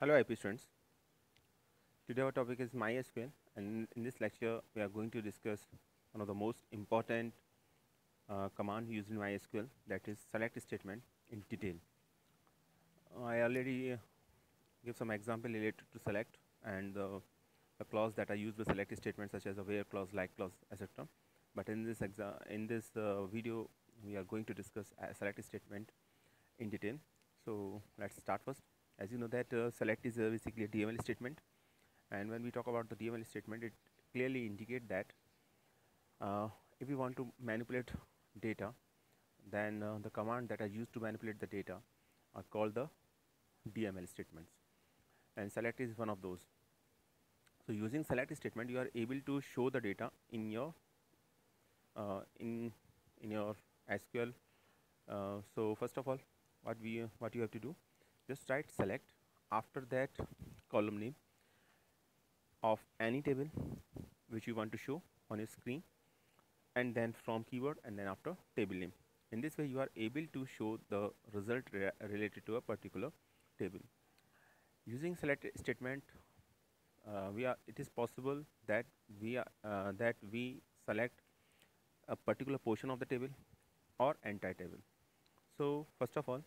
Hello IP students. Today our topic is MySQL, and in this lecture we are going to discuss one of the most important command used in MySQL, that is select statement in detail. I already give some example related to select and the clause that are used with select statements such as a where clause, like clause, etc. But in this video we are going to discuss a select statement in detail. So let's start first. As you know that select is basically a DML statement. And when we talk about the DML statement, it clearly indicates that if we want to manipulate data, then the command that are used to manipulate the data are called the DML statements, and select is one of those. So using select statement, you are able to show the data in your in your SQL. So first of all, what you have to do, just write select, after that column name of any table which you want to show on your screen, and then from keyword, and then after table name. In this way you are able to show the result related to a particular table. Using select statement, it is possible that we select a particular portion of the table or entire table. So first of all,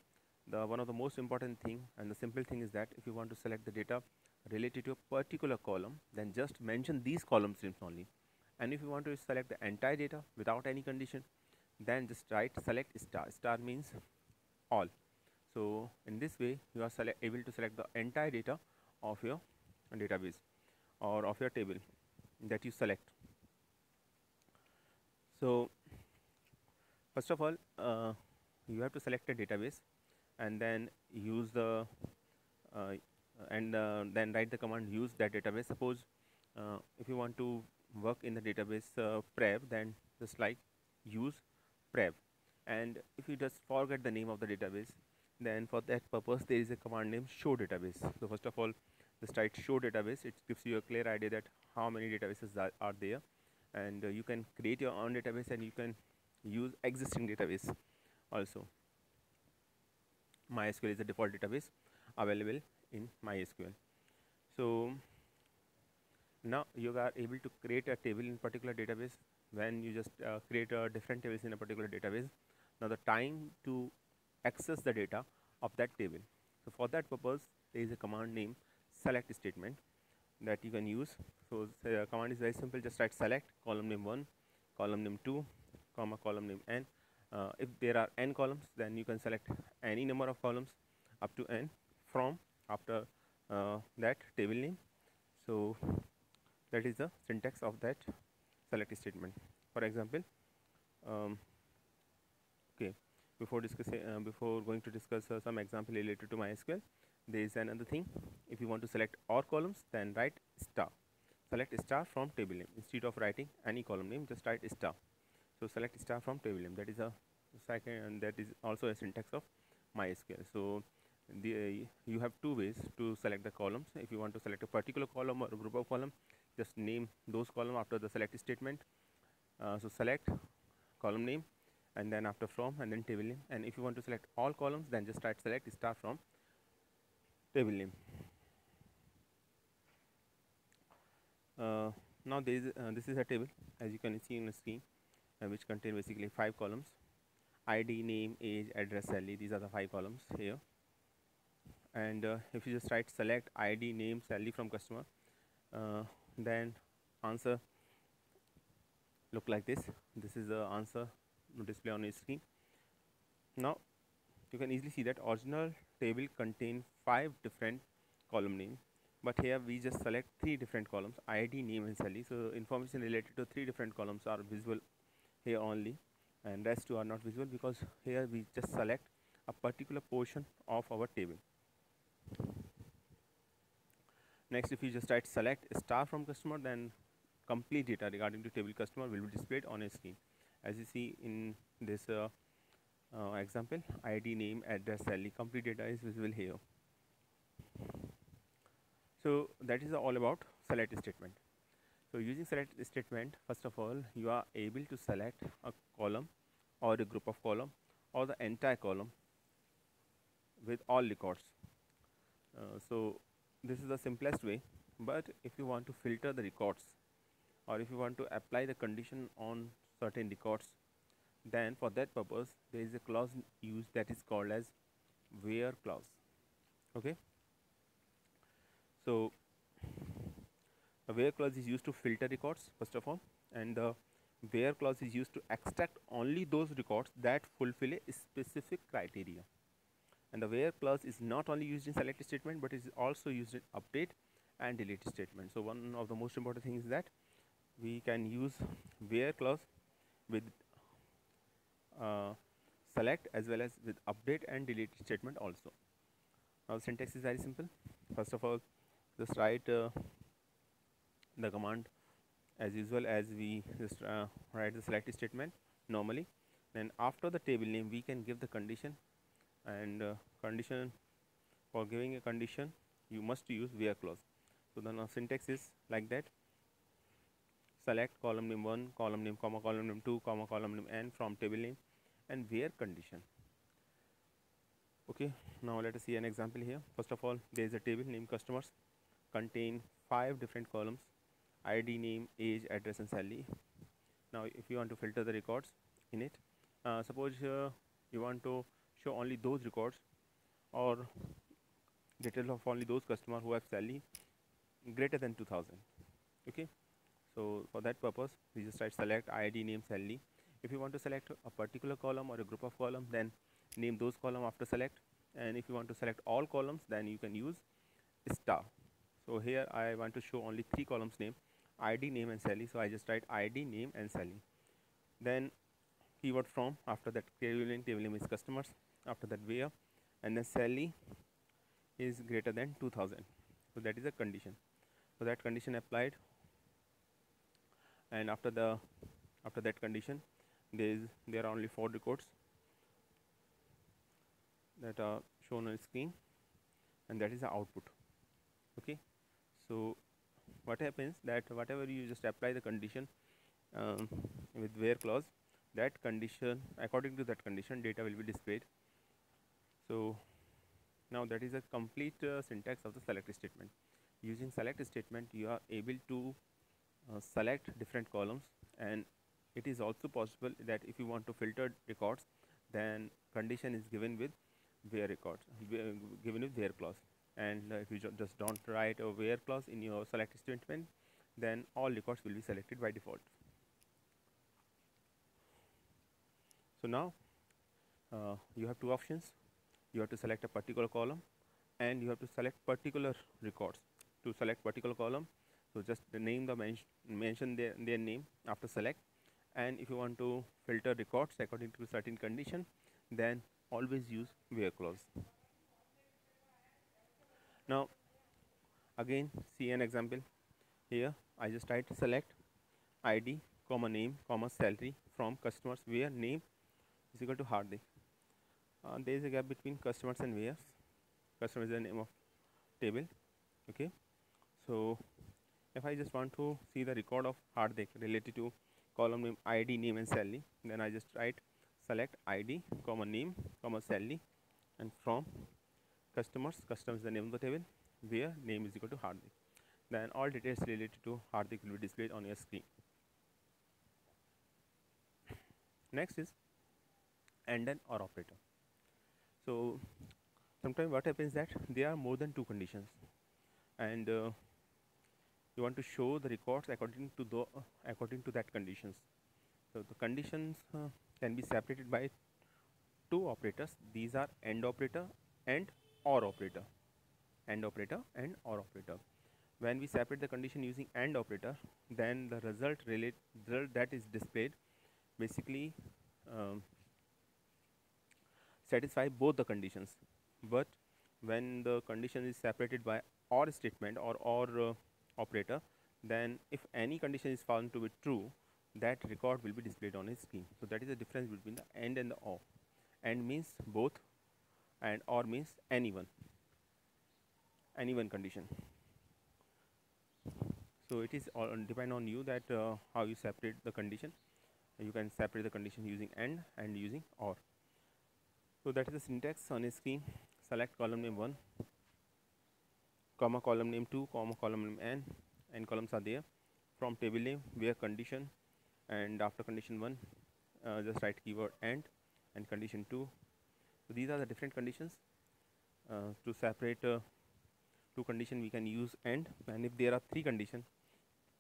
the one of the most important thing and the simple thing is that if you want to select the data related to a particular column, then just mention these columns names only. And if you want to select the entire data without any condition, then just write select star. Star means all. So in this way you are able to select the entire data of your database or of your table that you select. So first of all, you have to select a database and then use the uh, then write the command use that database. Suppose if you want to work in the database prev, then just like use prev. And if you just forget the name of the database, then for that purpose there is a command name show database. So first of all, just write show database. It gives you a clear idea that how many databases are there, and you can create your own database and you can use existing database also. MySQL is the default database available in MySQL. So now you are able to create a table in particular database. When you just create different tables in a particular database, now the time to access the data of that table. So for that purpose, there is a command name select statement that you can use. So the command is very simple. Just write select column name 1, column name 2, comma column name n. If there are n columns, then you can select any number of columns up to n from after that table name. So that is the syntax of that select statement. For example, okay, before going to discuss some example related to MySQL, there is another thing. If you want to select all columns, then write star. Select star from table name. Instead of writing any column name, just write star. So select star from table name. That is a second, and that is also a syntax of MySQL. So you have two ways to select the columns. If you want to select a particular column or a group of column, just name those columns after the select statement. So select column name, and then after from, and then table name. And if you want to select all columns, then just write select star from table name. Now this is a table, as you can see in the screen, which contain basically 5 columns: ID, name, age, address, salary. These are the 5 columns here. And if you just write select ID, name, salary from customer, then answer look like this. This is the answer display on your screen. Now you can easily see that original table contain 5 different column names, but here we just select 3 different columns: ID, name, and salary. So information related to 3 different columns are visible here only, and rest 2 are not visible, because here we just select a particular portion of our table. Next, if you just write select star from customer, then complete data regarding to table customer will be displayed on a screen. As you see in this example, ID, name, address, salary, complete data is visible here. So that is all about select statement. So using select statement, first of all, you are able to select a column or a group of column or the entire column with all records. So this is the simplest way. But if you want to filter the records, or if you want to apply the condition on certain records, then for that purpose there is a clause used that is called as where clause. Okay, so a where clause is used to filter records first of all, and the where clause is used to extract only those records that fulfill a specific criteria. And the where clause is not only used in select statement, but is also used in update and delete statement. So one of the most important things is that we can use where clause with select as well as with update and delete statement also. Now the syntax is very simple. First of all, just write the command as usual, as we just write the select statement normally. Then after the table name we can give the condition, and condition, for giving a condition you must use where clause. So the syntax is like that: select column name 1, column name, comma, column name 2, comma, column name n from table name, and where condition. Okay, now let us see an example here. First of all, there is a table named customers, contain 5 different columns: ID, name, age, address, and salary. Now if you want to filter the records in it, suppose you want to show only those records or details of only those customers who have salary greater than 2000. Okay, so for that purpose we just write select ID, name, salary. If you want to select a particular column or a group of columns, then name those columns after select, and if you want to select all columns, then you can use star. So here I want to show only 3 columns name: ID, name, and salary. So I just write ID, name, and salary. Then keyword from, after that table name is customers, after that where, and then salary is greater than 2000. So that is a condition. So that condition applied, and after that condition there are only 4 records that are shown on screen, and that is the output. Okay, so what happens that whatever you just apply the condition with where clause, that condition, according to that condition, data will be displayed. So now that is a complete syntax of the select statement. Using select statement you are able to select different columns, and it is also possible that if you want to filter records, then condition is given with where records, given with where clause. And if you just don't write a where clause in your select statement, then all records will be selected by default. So now you have 2 options. You have to select a particular column, and you have to select particular records. To select particular column, so just name the mention their name after select. And if you want to filter records according to certain condition, then always use where clause. Now again see an example here. I just write select ID, comma, name, comma, salary from customers where name is equal to Hardik. There is a gap between customers and where. Customer is the name of table. Okay, so if I just want to see the record of Hardik related to column name, ID, name, and salary, then I just write select ID, comma, name, comma, salary, and from customers, customers is the name of the table, where name is equal to Hardik. Then all details related to Hardik will be displayed on your screen. Next is and then or operator. So sometimes what happens that there are more than 2 conditions, and you want to show the records according to that conditions. So the conditions can be separated by 2 operators. These are AND operator and OR operator. AND operator and OR operator. When we separate the condition using AND operator, then the result that is displayed basically satisfy both the conditions. But when the condition is separated by OR statement or OR operator, then if any condition is found to be true, that record will be displayed on a screen. So that is the difference between the AND and the OR. AND means both, and OR means any one condition. So it is all depend on you that how you separate the condition. You can separate the condition using and using OR. So that is the syntax on a screen. Select column name 1, comma column name 2, comma column name n, columns are there. From table name where condition, and after condition 1 just write keyword and condition 2. So these are the different conditions. To separate two condition we can use and if there are three conditions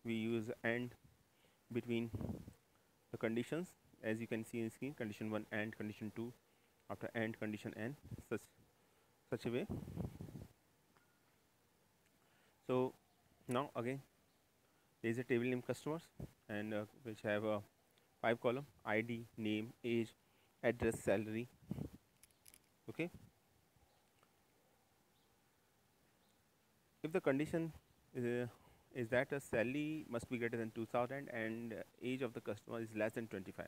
we use and between the conditions, as you can see in screen, condition 1 and condition 2, after and condition n, such a way. So now again there is a table name customers and which have a 5 column: ID, name, age, address, salary. Okay, if the condition is that a salary must be greater than 2000 and age of the customer is less than 25,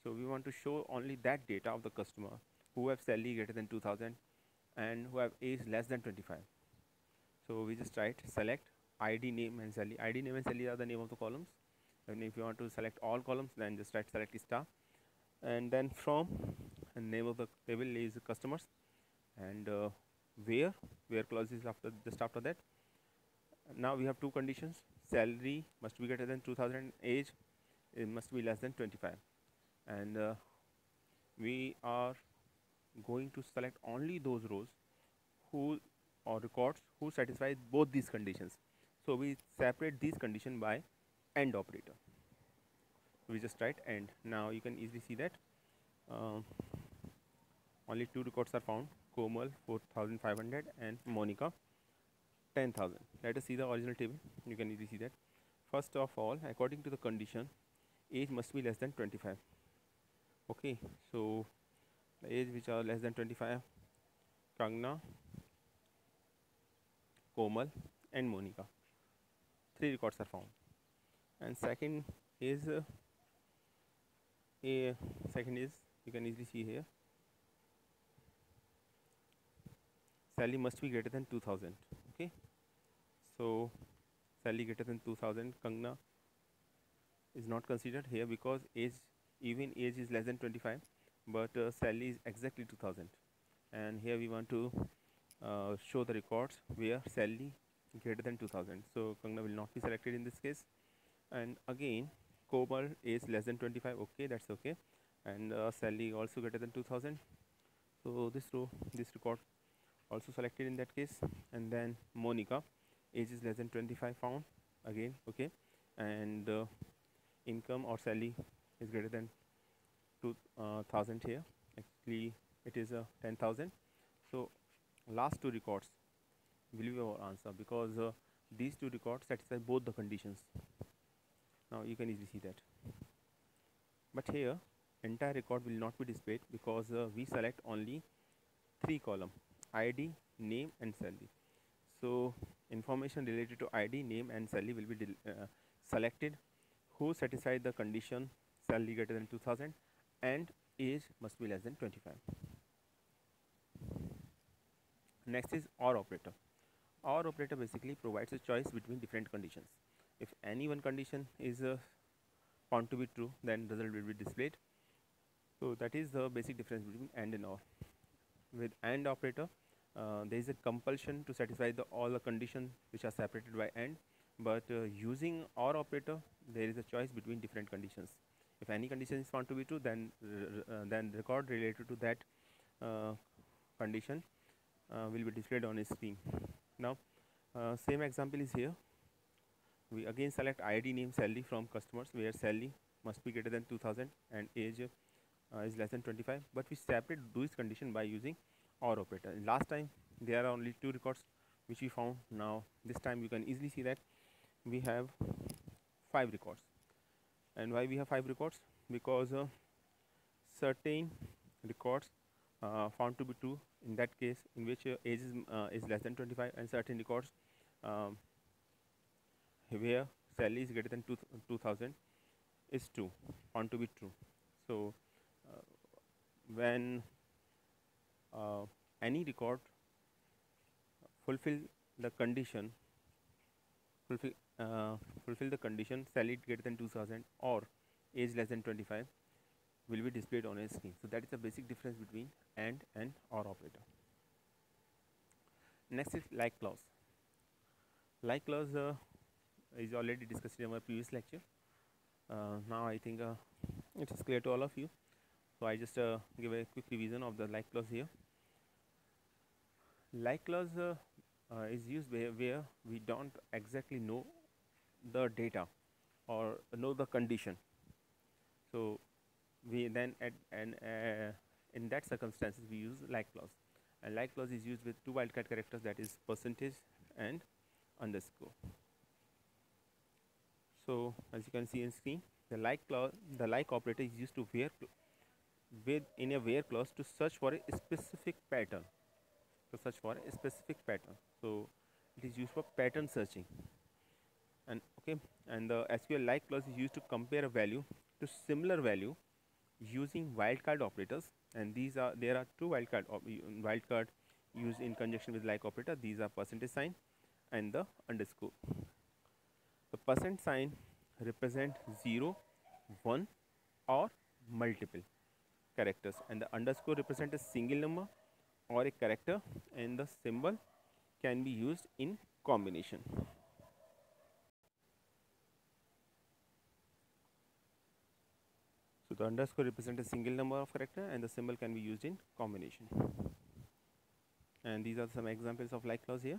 so we want to show only that data of the customer who have salary greater than 2000 and who have age less than 25. So we just write select ID, name and salary. ID, name and salary are the name of the columns, and if you want to select all columns then just write select star, and then from and name of the table is customers, and where clause is after, just after that. Now we have two conditions: salary must be greater than 2000, age it must be less than 25, and we are going to select only those rows who or records who satisfy both these conditions. So we separate these condition by AND operator. We just write AND. Now you can easily see that only two records are found: Komal 4500 and Monica 10,000. Let us see the original table. You can easily see that. First of all, according to the condition, age must be less than 25. Okay, so the age which are less than 25: Kangna, Komal and Monica. 3 records are found. And second is you can easily see here, salary must be greater than 2000. Okay, so salary greater than 2000, Kangna is not considered here because age is less than 25, but salary is exactly 2000, and here we want to show the records where salary greater than 2000, so Kangna will not be selected in this case. And again Komal is less than 25. Okay, that's okay, and salary also greater than 2000, so this record also selected in that case. And then Monica, age is less than 25 found, again okay, and income or salary is greater than 2000 here, actually it is 10,000. So last two records will be our answer because these two records satisfy both the conditions. Now you can easily see that, but here entire record will not be displayed because we select only 3 column: ID, name and salary. So information related to ID, name and salary will be selected who satisfy the condition salary greater than 2000 and age must be less than 25. Next is OR operator. OR operator basically provides a choice between different conditions. If any one condition is found to be true, then result will be displayed. So that is the basic difference between AND and OR. With AND operator, there is a compulsion to satisfy all the conditions which are separated by AND, but using OR operator, there is a choice between different conditions. If any condition is found to be true, then record related to that condition will be displayed on a screen. Now same example is here. We again select ID, name, salary from customers where salary must be greater than 2000 and age is less than 25, but we separate these condition by using OR operator. Last time there are only 2 records which we found. Now this time you can easily see that we have 5 records. And why we have 5 records? Because certain records found to be true in that case in which age is less than 25, and certain records where salary is greater than 2000 is true, found to be true. So when any record fulfill the condition salary greater than 2000 or age less than 25 will be displayed on a screen. So that is the basic difference between AND and OR operator. Next is like clause. Like clause is already discussed in our previous lecture. Now I think it is clear to all of you. So I just give a quick revision of the like clause here. Like clause is used where we don't exactly know the data or know the condition. So we then in that circumstances we use like clause, and like clause is used with two wildcard characters, that is percentage and underscore. So as you can see in screen, the like operator is used to with in a where clause to search for a specific pattern. So it is used for pattern searching. And okay, and the SQL like clause is used to compare a value to similar value using wildcard operators. And there are two wildcard used in conjunction with like operator. These are percentage sign and the underscore. The percent sign represent 0, 1 or multiple characters, and the underscore represent a single number or a character, and the symbol can be used in combination. So the underscore represent a single number of character and the symbol can be used in combination. And these are some examples of like clause here.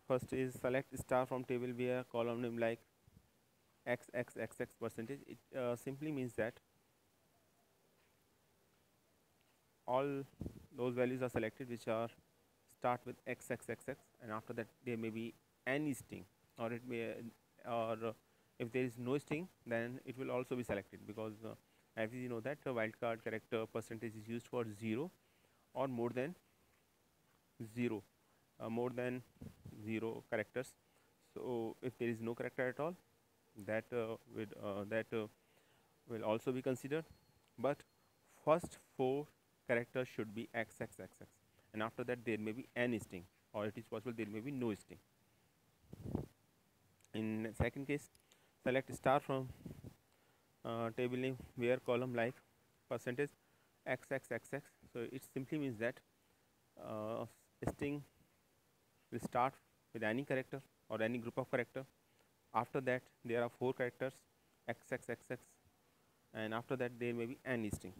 First is select star from table where column name like xxxx percentage. It simply means that all those values are selected which are start with xxxx, and after that there may be any string, or it may or if there is no string then it will also be selected, because as you know that wildcard character percentage is used for 0 or more than 0 more than 0 characters. So if there is no character at all, that will also be considered, but first 4 characters should be xxxx, and after that there may be any string, or it is possible there may be no string. In second case, select star from table name where column like percentage xxxx. So it simply means that string will start with any character or any group of character. After that there are 4 characters xxxx, and after that there may be any string.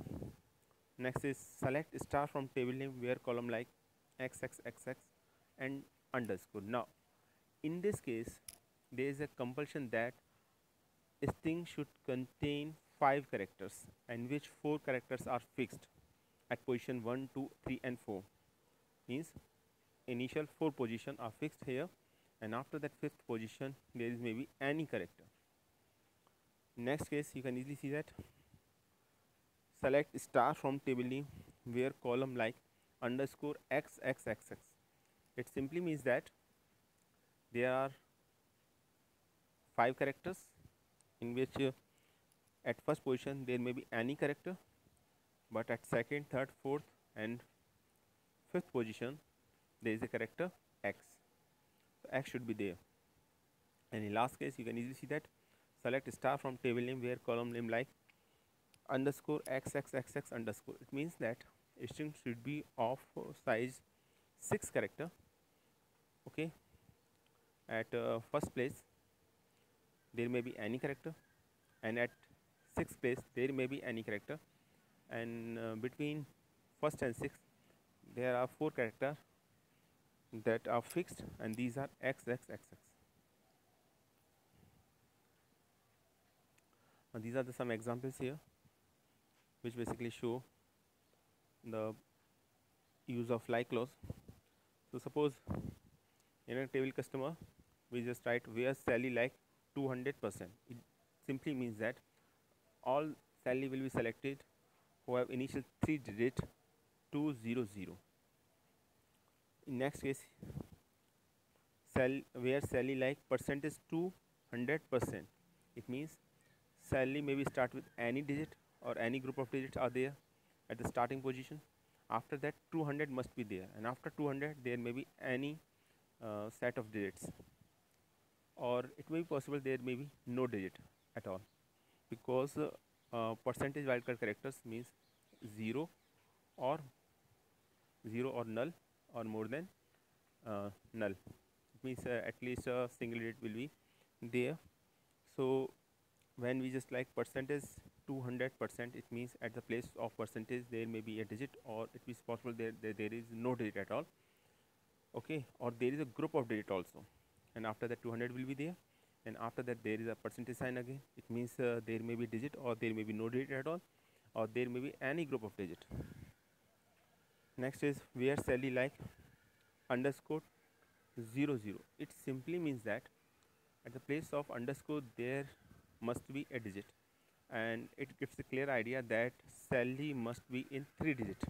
Next is select star from table name where column like xxxx and underscore. Now in this case there is a compulsion that string should contain 5 characters, and which 4 characters are fixed at position 1, 2, 3 and 4. Means initial 4 position are fixed here, and after that 5th position there is maybe any character. Next case you can easily see that select star from table name where column like underscore xxxx. It simply means that there are 5 characters in which at first position there may be any character, but at second, third, fourth and 5th position there is a character x. So x should be there. And in last case you can easily see that select star from table name where column name like underscore xxxx underscore. It means that a string should be of size 6 character. Okay, at first place there may be any character, and at 6th place there may be any character, and between first and 6th there are 4 characters that are fixed, and these are xxxx. These are some examples here which basically show the use of like clause. So suppose in a table customer we just write where Sally like 200%. It simply means that all Sally will be selected who have initial 3 digit 200. In next case, where Sally like percentage 200%. It means Sally maybe start with any digit or any group of digits are there at the starting position. After that 200 must be there, and after 200 there may be any set of digits, or it may be possible there may be no digit at all, because percentage wildcard characters means 0 or 0 or null or more than null. It means at least a single digit will be there. So when we just like percentage 200%, it means at the place of percentage there may be a digit, or it is possible there is no digit at all. Okay, or there is a group of digit also, and after that 200 will be there, and after that there is a percentage sign again. It means there may be digit, or there may be no digit at all, or there may be any group of digit. Next is where Sally like underscore 00. It simply means that at the place of underscore there must be a digit, and it gives a clear idea that Sally must be in 3 digit.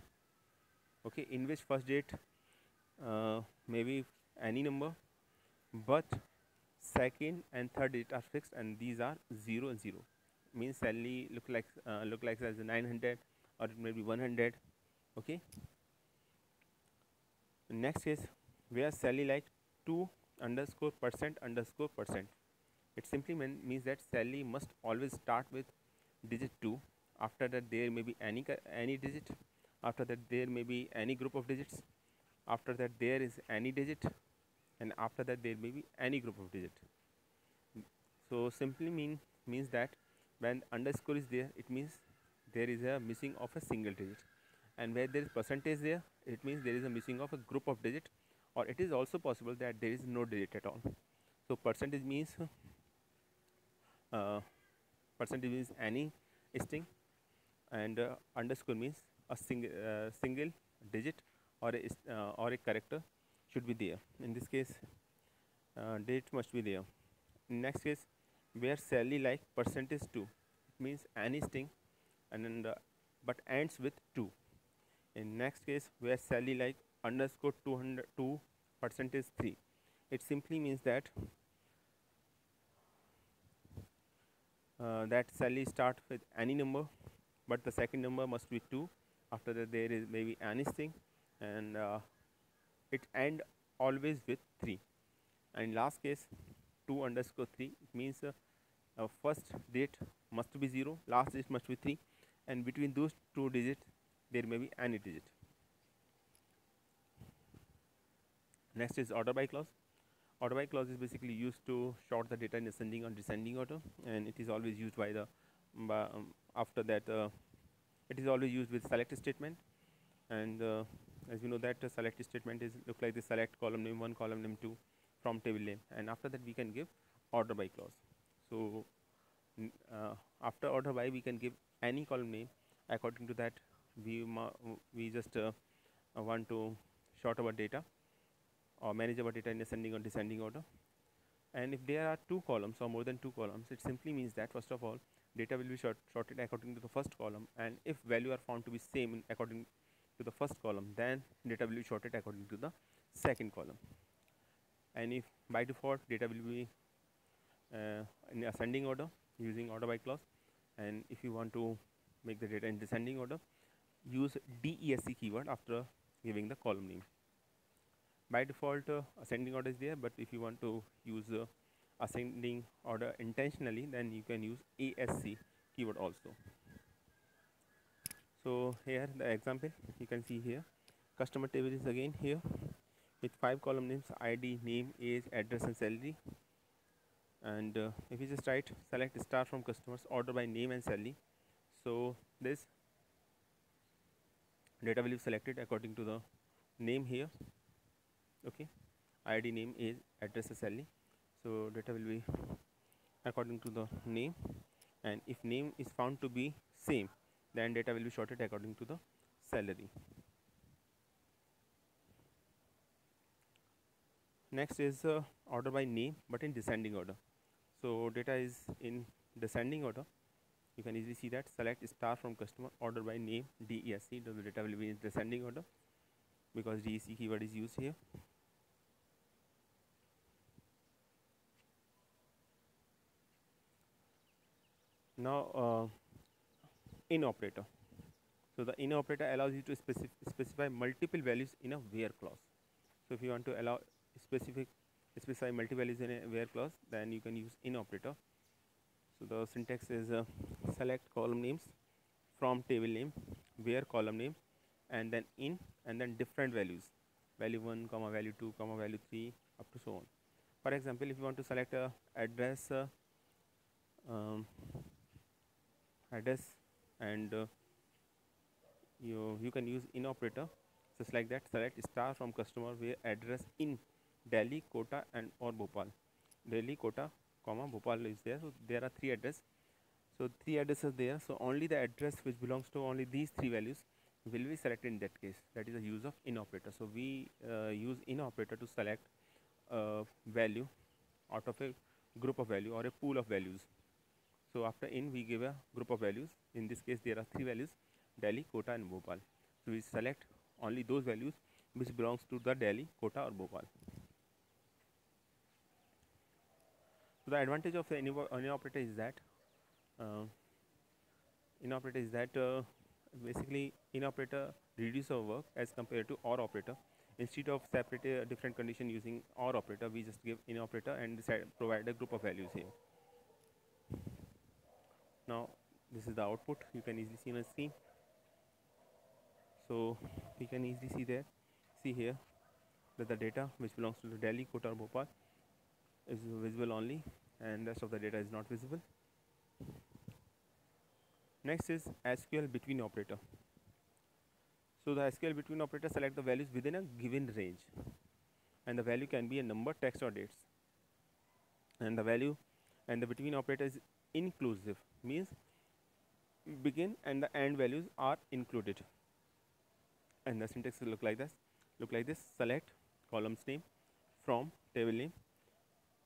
Okay, in which first digit maybe any number, but second and third digit are fixed, and these are 0 and 0. Means Sally look like as a 900, or it may be 100. Okay. Next is where Sally like 2 underscore percent underscore percent. It simply means that Sally must always start with digit 2. After that there may be any digit. After that there may be any group of digits. After that there is any digit, and after that there may be any group of digit. So simply means that when underscore is there, it means there is a missing of a single digit, and where there is percentage there, it means there is a missing of a group of digit, or it is also possible that there is no digit at all. So percentage means percentage means any string, and underscore means a single digit, or a character should be there. In this case, digit must be there. Next case, where Sally like percentage 2, it means any string, and then but ends with 2. In next case, where Sally like underscore 202 percentage 3, it simply means that that Sally start with any number, but the second number must be 2. After that there is maybe any string, and it end always with 3. And last case, 2 underscore 3, it means first digit must be 0, last digit must be 3, and between those two digits there may be any digit. Next is order by clause. Order by clause is basically used to sort the data in ascending or descending order, and it is always used by the after that it is always used with select statement. And as we know that select statement is look like the select column name 1, column name 2 from table name, and after that we can give order by clause. So after order by we can give any column name. According to that we just want to sort our data or manage our data in ascending or descending order. And if there are 2 columns or more than 2 columns, it simply means that first of all data will be sorted according to the first column, and if value are found to be same according to the first column, then data will be sorted according to the second column. And if by default data will be in ascending order using order by clause, and if you want to make the data in descending order, use DESC keyword after giving the column name. By default ascending order is there, but if you want to use ascending order intentionally, then you can use ASC keyword also. So here the example you can see here, customer table is again here with 5 column names: ID, name, age, address, and salary. And if you just write select star from customers, order by name and salary, so this data will be selected according to the name here. Okay, ID, name, age, address, and salary. So data will be according to the name, and if name is found to be same, then data will be sorted according to the salary. Next is order by name, but in descending order. So data is in descending order. You can easily see that select star from customer, order by name, DESC. The data will be in descending order because DESC keyword is used here. Now in operator. So the in operator allows you to specify multiple values in a where clause. So if you want to allow specify multiple values in a where clause, then you can use in operator. So the syntax is select column names from table name, where column name, and then in, and then different values, value 1 comma value 2 comma value 3 up to so on. For example, if you want to select a um, address, and you can use in operator just like that. Select star from customer where address in Delhi, Kota and or Bhopal. Delhi, Kota, comma Bhopal is there, so there are three addresses. So three addresses there, so only the address which belongs to only these three values will be selected in that case. That is the use of in operator. So we use in operator to select a value out of a group of value or a pool of values. So after in we give a group of values. In this case there are three values: Delhi, Kota and Bhopal. So we select only those values which belongs to the Delhi, Kota or Bhopal. So the advantage of the in operator is that uh, basically in operator reduce our work as compared to OR operator. Instead of separate different condition using OR operator, we just give in operator and provide a group of values here. Now this is the output. You can easily see on the screen. So we can easily see here that the data which belongs to the Delhi, Kota or Bhopal is visible only, and rest of the data is not visible. Next is SQL between operator. So the SQL between operator select the values within a given range, and the value can be a number, text or dates. And the value and the between operator is inclusive, means begin and the end values are included. And the syntax will look like this: select columns name from table name,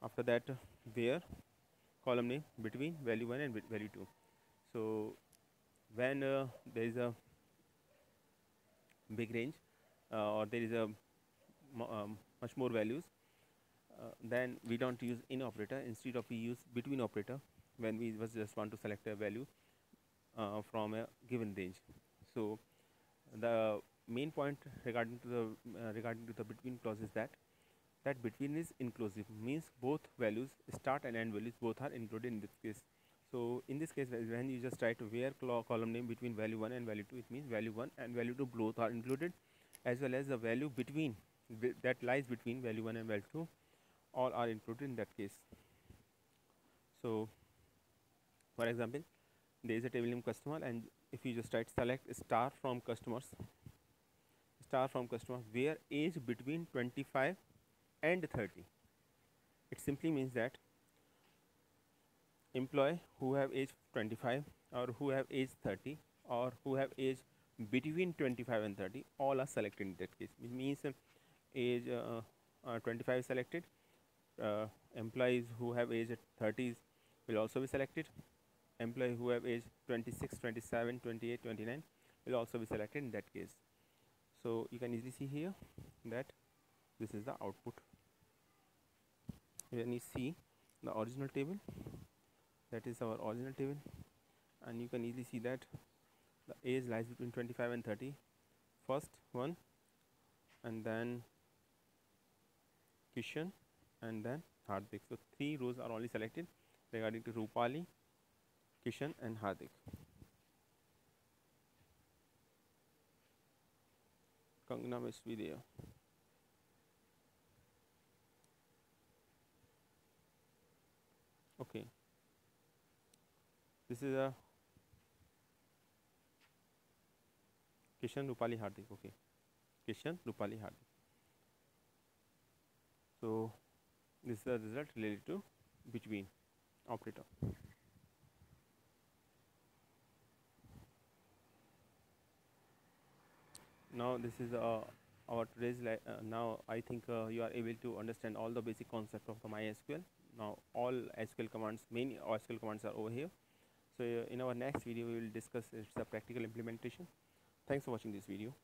after that where column name between value 1 and value 2. So when there is a big range or there is a much more values, then we don't use in operator. Instead of we use between operator when we just want to select a value from a given range. So the main point regarding to the between clause is that between is inclusive, means both values, start and end values, both are included in this case. So in this case, when you just try to where column name between value 1 and value 2, it means value 1 and value 2 both are included, as well as the value between that lies between value 1 and value 2, all are included in that case. So for example, there is a table name customer, and if you just write select star from customer where age between 25 and 30, it simply means that employee who have age 25 or who have age 30 or who have age between 25 and 30, all are selected in that case. It means age 25 selected, employees who have age at 30s will also be selected, employee who have age 26, 27, 28, 29 will also be selected in that case. So you can easily see here that this is the output. When you see the original table, that is our original table, and you can easily see that the age lies between 25 and 30, first one, and then Kishan, and then Hardik. So three rows are only selected regarding to Rupali, Kishan and Hardik. Kangana must be there. Okay, this is a Kishan, Rupali, Hardik. Okay, Kishan, Rupali, Hardik. So this is the result related to between operator. Now this is our today's now I think you are able to understand all the basic concept of the MySQL. Now all SQL commands, main SQL commands are over here. So in our next video we will discuss its practical implementation. Thanks for watching this video.